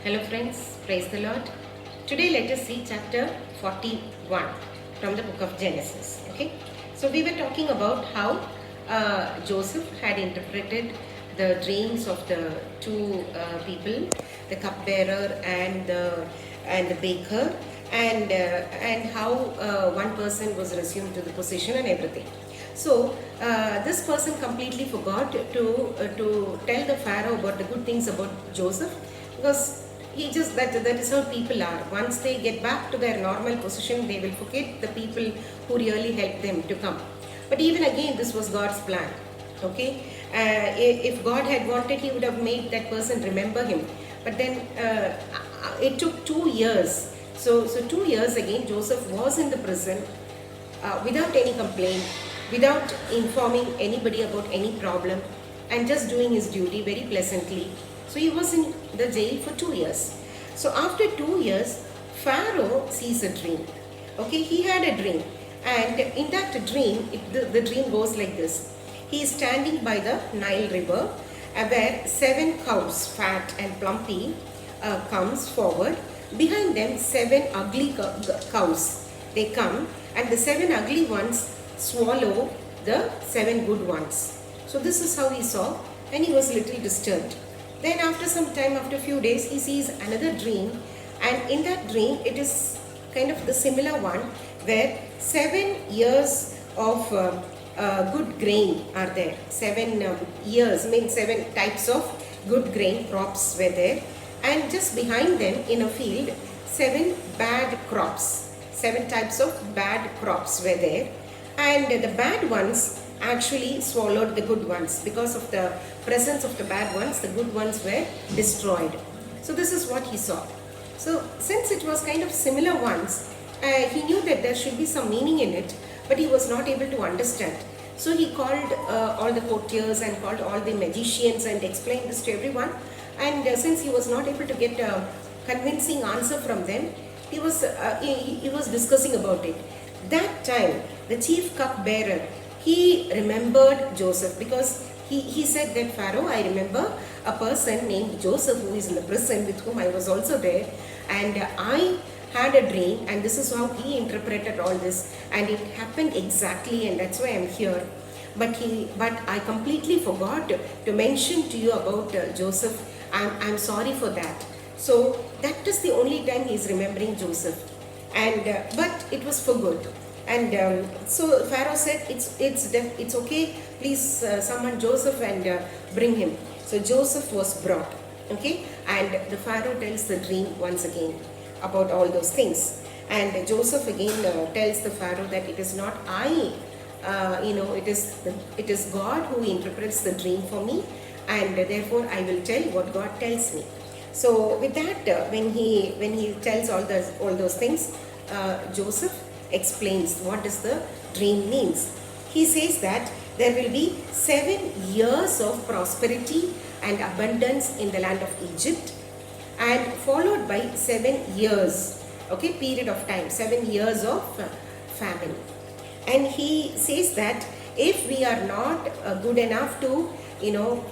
Hello friends, praise the Lord. Today let us see chapter 41 from the book of Genesis. Okay, so we were talking about how Joseph had interpreted the dreams of the two people, the cupbearer and the baker, and how one person was resumed to the position and everything. So this person completely forgot to tell the Pharaoh about the good things about Joseph, because he just that is how people are. Once they get back to their normal position, they will forget the people who really helped them to come. But even again, this was God's plan. Okay, if God had wanted, He would have made that person remember Him. But then it took 2 years. So 2 years again, Joseph was in the prison without any complaint, without informing anybody about any problem, and just doing his duty very pleasantly. So he was in the jail for 2 years. So after 2 years, Pharaoh sees a dream. Okay, he had a dream, and in that dream, the dream goes like this. He is standing by the Nile River, where 7 cows, fat and plumpy, comes forward. Behind them, 7 ugly cows. They come, and the 7 ugly ones swallow the 7 good ones. So this is how he saw, and he was little disturbed. Then after some time, after a few days, he sees another dream, and in that dream, it is kind of the similar one, where 7 years of good grain are there. 7 years means 7 types of good grain crops were there, and just behind them in a field, 7 bad crops. 7 types of bad crops were there, and the bad ones actually swallowed the good ones. Because of the presence of the bad ones, the good ones were destroyed. So this is what he saw. So since it was kind of similar ones, he knew that there should be some meaning in it, but he was not able to understand. So he called all the courtiers and called all the magicians and explained this to everyone. And since he was not able to get a convincing answer from them, he was discussing about it. That time, the chief cupbearer, he remembered Joseph, because he said that, Pharaoh, I remember a person named Joseph who is in the prison, with whom I was also there, and I had a dream, and this is how he interpreted all this, and it happened exactly, and that's why I'm here. But I completely forgot to mention to you about Joseph. I'm sorry for that. So that is the only time he is remembering Joseph, and but it was for good. And so Pharaoh said, it's okay, please summon Joseph and bring him. So Joseph was brought. Okay, and the Pharaoh tells the dream once again about all those things. And Joseph again tells the Pharaoh that it is not I, it is God who interprets the dream for me, and therefore I will tell what God tells me. So with that, when he tells all those things, Joseph explains what does the dream means. He says that there will be 7 years of prosperity and abundance in the land of Egypt, and followed by 7 years, okay, period of time, 7 years of famine. And he says that if we are not good enough to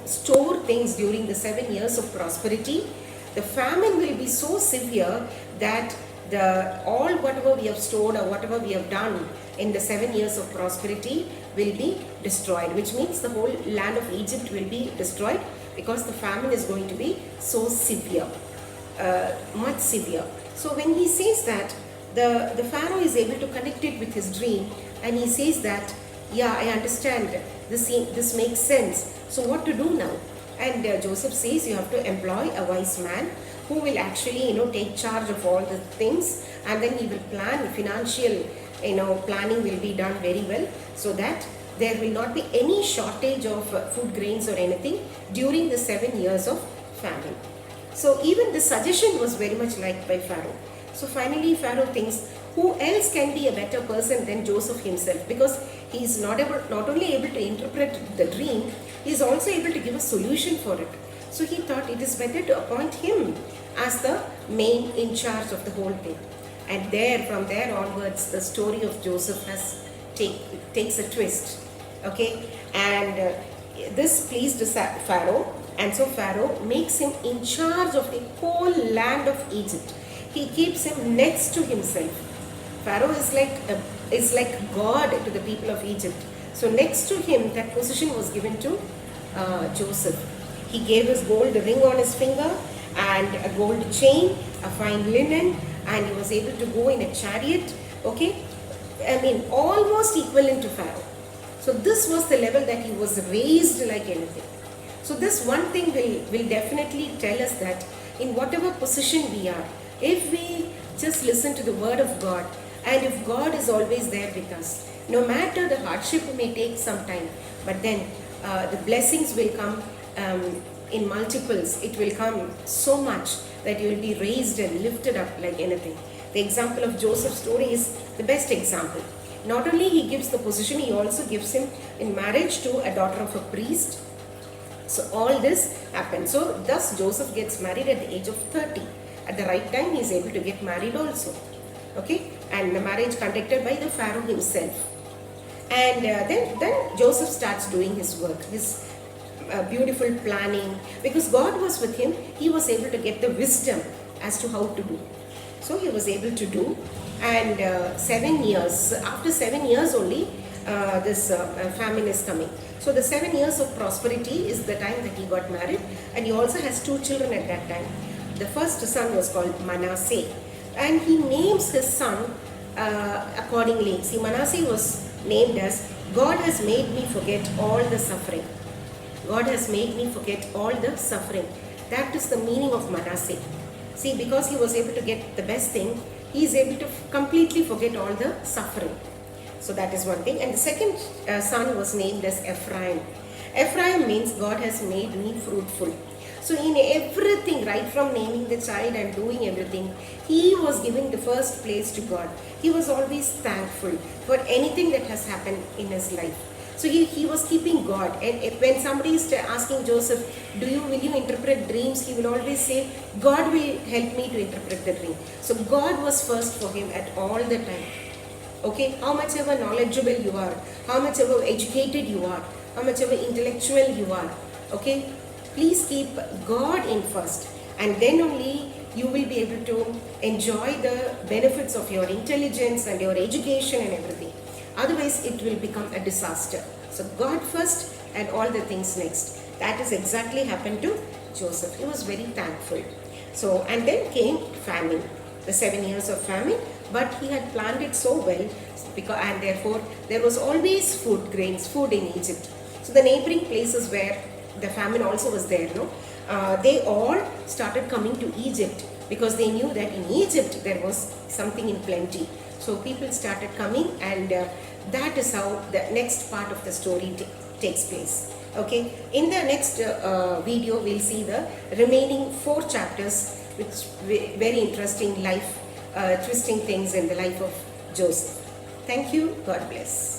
store things during the 7 years of prosperity, the famine will be so severe that all whatever we have stored or whatever we have done in the 7 years of prosperity will be destroyed, which means the whole land of Egypt will be destroyed, because the famine is going to be so severe, much severe. So when he says that, the Pharaoh is able to connect it with his dream, and he says that, yeah, I understand, this makes sense. So what to do now? And Joseph says, you have to employ a wise man who will actually take charge of all the things, and then he will plan financial planning will be done very well, so that there will not be any shortage of food grains or anything during the 7 years of famine. So even the suggestion was very much liked by Pharaoh. So finally Pharaoh thinks, who else can be a better person than Joseph himself, because he is not only able to interpret the dream, he is also able to give a solution for it. So he thought it is better to appoint him as the main in charge of the whole thing. And from there onwards, the story of Joseph takes a twist. Okay, and this pleased Pharaoh, And so Pharaoh makes him in charge of the whole land of Egypt. He keeps him next to himself. Pharaoh is like God to the people of Egypt. So next to him, that position was given to Joseph. He gave his gold ring on his finger and a gold chain, a fine linen, and he was able to go in a chariot. Okay, I mean almost equivalent to Pharaoh. So this was the level that he was raised like anything. So this one thing will definitely tell us that in whatever position we are, if we just listen to the word of God, and if God is always there with us, no matter the hardship may take some time, but then the blessings will come in multiples. It will come so much that you will be raised and lifted up like anything. The example of Joseph's story is the best example. Not only he gives the position, he also gives him in marriage to a daughter of a priest. So all this happened. So thus Joseph gets married at the age of 30. At the right time he is able to get married also. Okay, and the marriage conducted by the Pharaoh himself. And then Joseph starts doing his work, his beautiful planning. Because God was with him, he was able to get the wisdom as to how to do. So he was able to do. And 7 years, after 7 years only, this famine is coming. So the 7 years of prosperity is the time that he got married, and he also has 2 children at that time. The first son was called Manasseh, and he names his son accordingly. See, Manasseh was named as God has made me forget all the suffering. God has made me forget all the suffering. That is the meaning of Manasseh. See, because he was able to get the best thing, he is able to completely forget all the suffering. So that is one thing. And the second son was named as Ephraim. Ephraim means God has made me fruitful. So in everything, right from naming the child and doing everything, he was giving the first place to God. He was always thankful for anything that has happened in his life. So he was keeping God. And when somebody is asking Joseph, will you interpret dreams? He will always say, God will help me to interpret the dream. So God was first for him at all the time. Okay, how much ever knowledgeable you are, how much ever educated you are, how much ever intellectual you are, okay, please keep God in first, and then only you will be able to enjoy the benefits of your intelligence and your education and everything. Otherwise, it will become a disaster. So God first and all the things next. That is exactly happened to Joseph. He was very thankful. So, and then came famine, the 7 years of famine. But he had planned it so well, and therefore there was always food, grains, food in Egypt. So the neighboring places where the famine also was there, they all started coming to Egypt because they knew that in Egypt there was something in plenty. So people started coming, and that is how the next part of the story takes place. Okay, in the next video we'll see the remaining 4 chapters, which very interesting life twisting things in the life of Joseph. Thank you. God bless.